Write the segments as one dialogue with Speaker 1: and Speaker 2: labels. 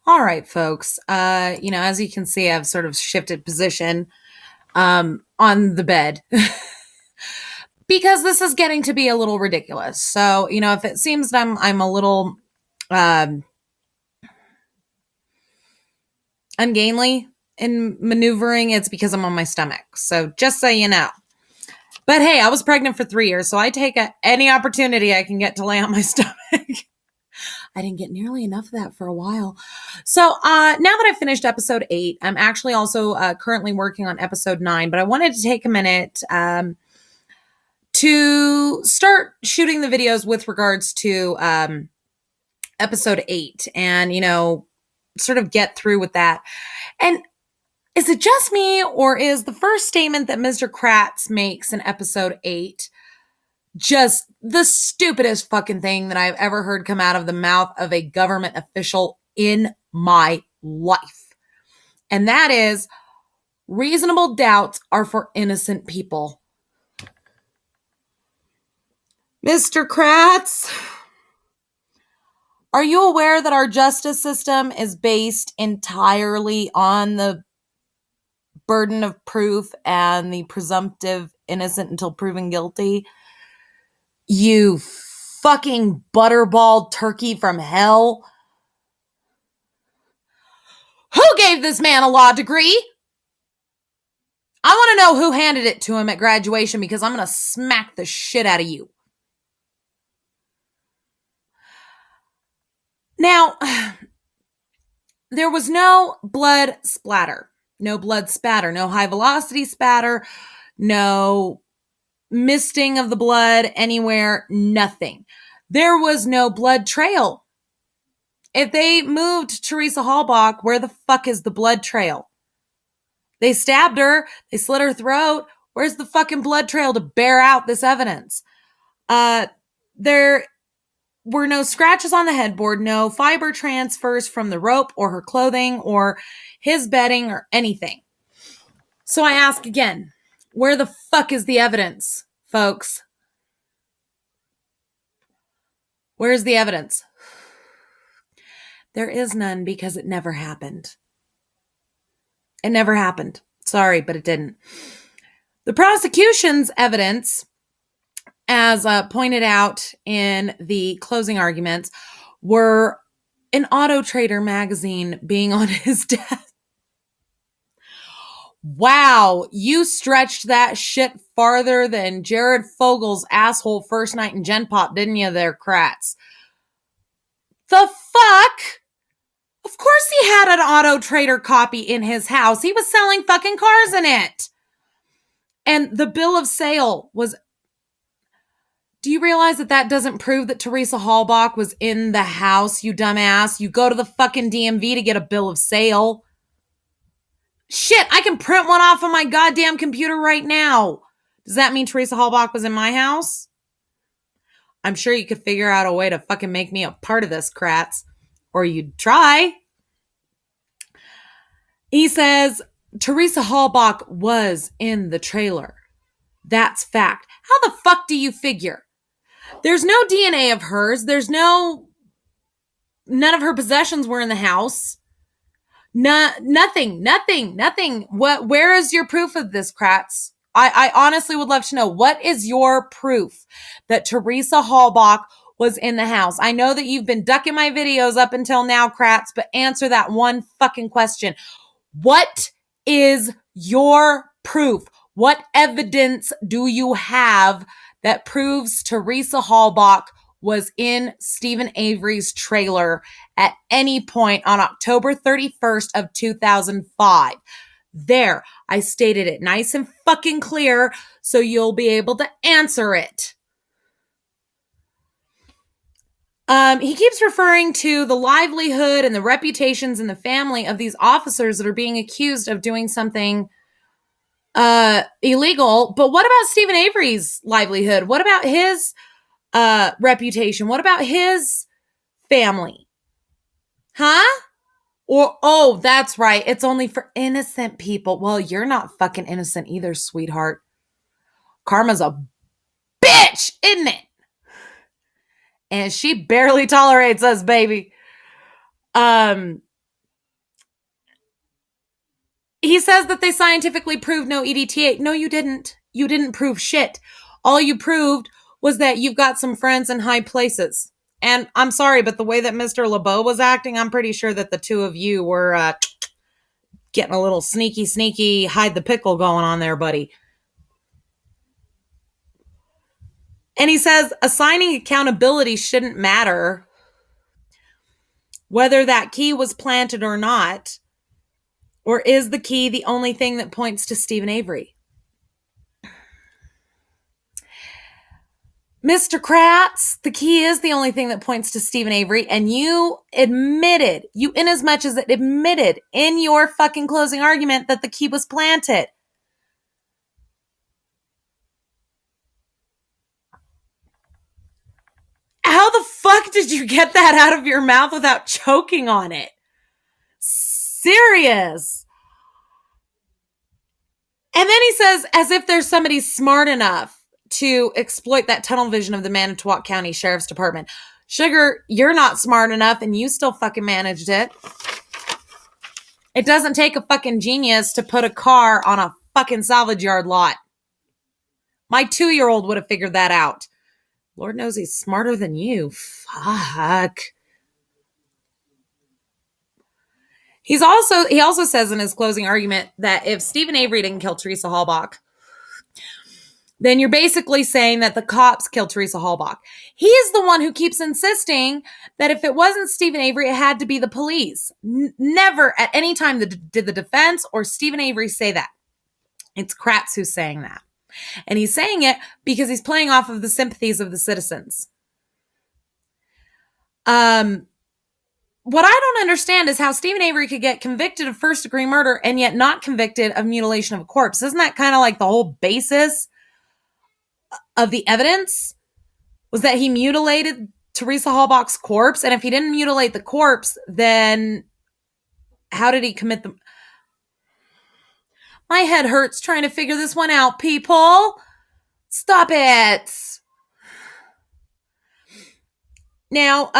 Speaker 1: All right, folks. As you can see, I've sort of shifted position on the bed because this is getting to be a little ridiculous. So, if it seems that I'm a little um, ungainly in maneuvering, it's because I'm on my stomach. So, just so you know. But hey, I was pregnant for 3 years, so I take any opportunity I can get to lay on my stomach. I didn't get nearly enough of that for a while. So now that I've finished episode 8, I'm actually also currently working on episode 9, but I wanted to take a minute to start shooting the videos with regards to episode 8 and, sort of get through with that. And is it just me, or is the first statement that Mr. Kratz makes in episode 8 just the stupidest fucking thing that I've ever heard come out of the mouth of a government official in my life? And that is, reasonable doubts are for innocent people. Mr. Kratz, are you aware that our justice system is based entirely on the burden of proof and the presumptive innocent until proven guilty? You fucking butterball turkey from hell. Who gave this man a law degree? I want to know who handed it to him at graduation, because I'm going to smack the shit out of you. Now, there was no blood splatter, no blood spatter, no high velocity spatter, no misting of the blood anywhere, nothing. There was no blood trail. If they moved Teresa Halbach, where the fuck is the blood trail? They stabbed her. They slit her throat. Where's the fucking blood trail to bear out this evidence? There were no scratches on the headboard, no fiber transfers from the rope or her clothing or his bedding or anything. So I ask again, where the fuck is the evidence, folks? Where's the evidence? There is none, because it never happened. It never happened. Sorry, but it didn't. The prosecution's evidence, as pointed out in the closing arguments, were an Auto Trader magazine being on his desk. Wow, you stretched that shit farther than Jared Fogel's asshole first night in Gen Pop, didn't you there, Kratz? The fuck? Of course he had an Auto Trader copy in his house. He was selling fucking cars in it. And the bill of sale was... Do you realize that doesn't prove that Teresa Halbach was in the house, you dumbass? You go to the fucking DMV to get a bill of sale. Shit, I can print one off of my goddamn computer right now. Does that mean Teresa Halbach was in my house? I'm sure you could figure out a way to fucking make me a part of this, Kratz. Or you'd try. He says Teresa Halbach was in the trailer. That's fact. How the fuck do you figure? There's no DNA of hers. None of her possessions were in the house. Nothing. Where is your proof of this, Kratz? I honestly would love to know, what is your proof that Teresa Halbach was in the house? I know that you've been ducking my videos up until now, Kratz, but answer that one fucking question. What is your proof? What evidence do you have that proves Teresa Halbach was in Steven Avery's trailer at any point on October 31st of 2005? There, I stated it nice and fucking clear, so you'll be able to answer it. He keeps referring to the livelihood and the reputations and the family of these officers that are being accused of doing something illegal. But what about Steven Avery's livelihood? What about his reputation? What about his family? Huh? Or, oh, that's right. It's only for innocent people. Well, you're not fucking innocent either, sweetheart. Karma's a bitch, isn't it? And she barely tolerates us, baby. He says that they scientifically proved no EDTA. No, you didn't. You didn't prove shit. All you proved was that you've got some friends in high places. And I'm sorry, but the way that Mr. LeBeau was acting, I'm pretty sure that the two of you were getting a little sneaky, hide the pickle going on there, buddy. And he says assigning accountability shouldn't matter whether that key was planted or not, or is the key the only thing that points to Steven Avery? Mr. Kratz, the key is the only thing that points to Steven Avery, and you admitted, you in as much as it admitted in your fucking closing argument that the key was planted. How the fuck did you get that out of your mouth without choking on it? Serious. And then he says, as if there's somebody smart enough to exploit that tunnel vision of the Manitowoc County Sheriff's Department. Sugar, you're not smart enough and you still fucking managed it. It doesn't take a fucking genius to put a car on a fucking salvage yard lot. My 2-year-old would have figured that out. Lord knows he's smarter than you. Fuck. He also says in his closing argument that if Steven Avery didn't kill Teresa Halbach, then you're basically saying that the cops killed Teresa Halbach. He is the one who keeps insisting that if it wasn't Steven Avery, it had to be the police. Never at any time did the defense or Steven Avery say that. It's Kratz who's saying that. And he's saying it because he's playing off of the sympathies of the citizens. What I don't understand is how Steven Avery could get convicted of first-degree murder and yet not convicted of mutilation of a corpse. Isn't that kind of like the whole basis of the evidence? Was that he mutilated Teresa Halbach's corpse? And if he didn't mutilate the corpse, then how did he commit the... My head hurts trying to figure this one out, people. Stop it. Now,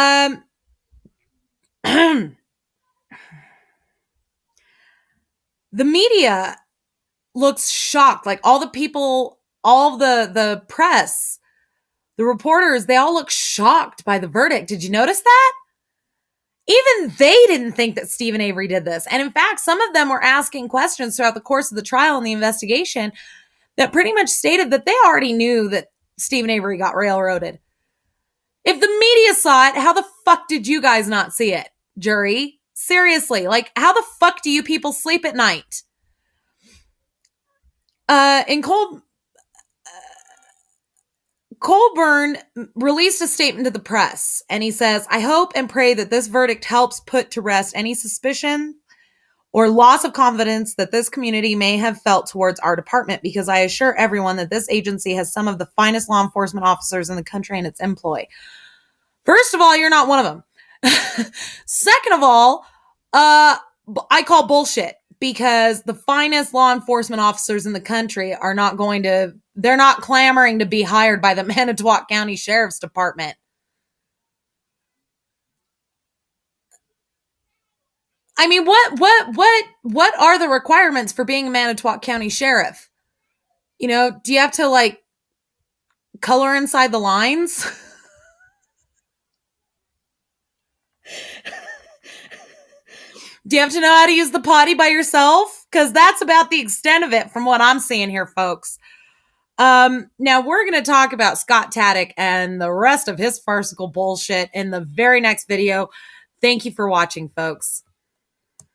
Speaker 1: the media looks shocked. Like all the people, all the press, the reporters, they all look shocked by the verdict. Did you notice that? Even they didn't think that Steven Avery did this. And in fact, some of them were asking questions throughout the course of the trial and the investigation that pretty much stated that they already knew that Steven Avery got railroaded. If the media saw it, how the fuck did you guys not see it, jury? Seriously, like how the fuck do you people sleep at night? Colburn released a statement to the press, and he says, I hope and pray that this verdict helps put to rest any suspicion or loss of confidence that this community may have felt towards our department, because I assure everyone that this agency has some of the finest law enforcement officers in the country in its employ. First of all, you're not one of them. Second of all, I call bullshit, because the finest law enforcement officers in the country are not they're not clamoring to be hired by the Manitowoc County Sheriff's Department. I mean, what are the requirements for being a Manitowoc County Sheriff? You know, do you have to like color inside the lines? Do you have to know how to use the potty by yourself? Because that's about the extent of it from what I'm seeing here, folks. Now we're going to talk about Scott Tadych and the rest of his farcical bullshit in the very next video. Thank you for watching, folks.